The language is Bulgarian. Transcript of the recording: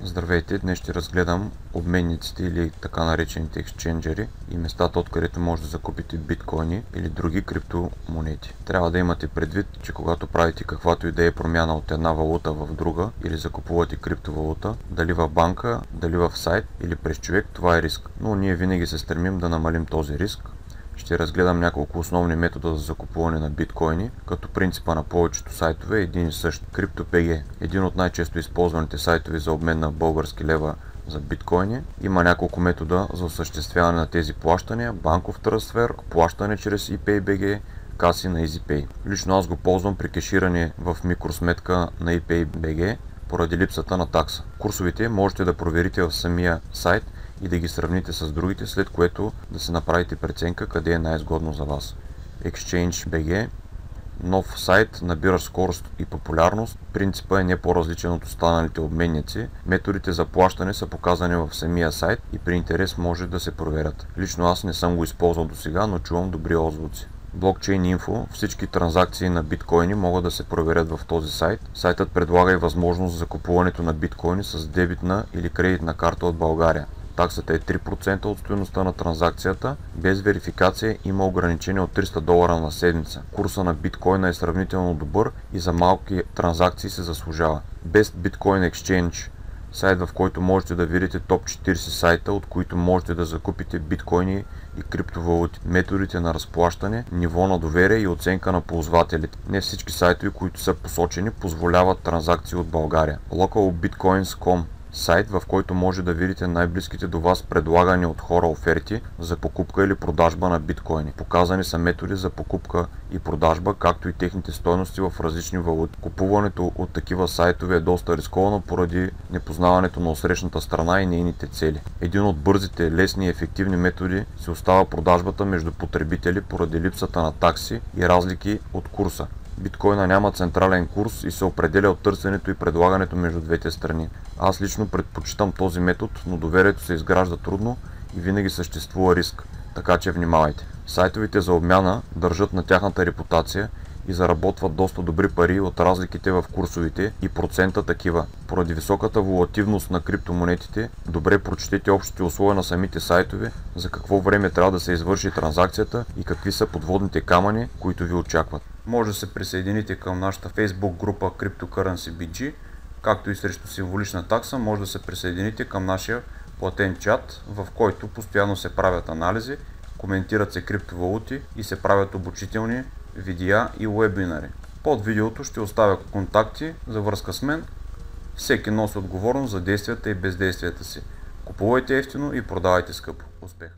Здравейте, днес ще разгледам обменниците или така наречените ексченджери и местата, откъдето може да закупите биткоини или други криптомонети. Трябва да имате предвид, че когато правите каквато и да е промяна от една валута в друга или закупувате криптовалута, дали в банка, дали в сайт или през човек, това е риск. Но ние винаги се стремим да намалим този риск. Ще разгледам няколко основни метода за закупуване на биткоини, като принципа на повечето сайтове е един и същ. CryptoPG, един от най-често използваните сайтове за обмен на български лева за биткоини. Има няколко метода за осъществяване на тези плащания: банков трансфер, плащане чрез ePayBG, каси на EasyPay. Лично аз го ползвам при кеширане в микросметка на ePayBG поради липсата на такса. Курсовете можете да проверите в самия сайт и да ги сравните с другите, след което да се направите преценка къде е най-изгодно за вас. ExchangeBG, нов сайт, набира скорост и популярност. Принципът е не по-различен от останалите обменници. Методите за плащане са показани в самия сайт и при интерес може да се проверят. Лично аз не съм го използвал до сега, но чувам добри отзвуци. Blockchain Info. Всички транзакции на биткоини могат да се проверят в този сайт. Сайтът предлага и възможност за купуването на биткоини с дебитна или кредитна карта от България. Таксата е 3% от стойността на транзакцията. Без верификация има ограничение от $300 на седмица. Курса на биткоина е сравнително добър и за малки транзакции се заслужава. Best Bitcoin Exchange, сайт, в който можете да видите топ 40 сайта, от които можете да закупите биткоини и криптовалути, методите на разплащане, ниво на доверие и оценка на ползвателите. Не всички сайтове, които са посочени, позволяват транзакции от България. LocalBitcoins.com, сайт, в който може да видите най-близките до вас предлагани от хора оферти за покупка или продажба на биткоини. Показани са методи за покупка и продажба, както и техните стойности в различни валути. Купуването от такива сайтове е доста рисковано поради непознаването на отсрещната страна и нейните цели. Един от бързите, лесни и ефективни методи се остава продажбата между потребители поради липсата на такси и разлики от курса. Биткоина няма централен курс и се определя от търсенето и предлагането между двете страни. Аз лично предпочитам този метод, но доверието се изгражда трудно и винаги съществува риск, така че внимавайте. Сайтовете за обмяна държат на тяхната репутация и заработват доста добри пари от разликите в курсовите и процента такива. Поради високата волативност на криптомонетите, добре прочетете общите условия на самите сайтове, за какво време трябва да се извърши транзакцията и какви са подводните камъни, които ви очакват. Може да се присъедините към нашата Facebook група CryptoCurrency.bg, както и срещу символична такса може да се присъедините към нашия платен чат, в който постоянно се правят анализи, коментират се криптовалути и се правят обучителни видеа и вебинари. Под видеото ще оставя контакти за връзка с мен. Всеки носи отговорност за действията и бездействията си. Купувайте евтино и продавайте скъпо. Успех!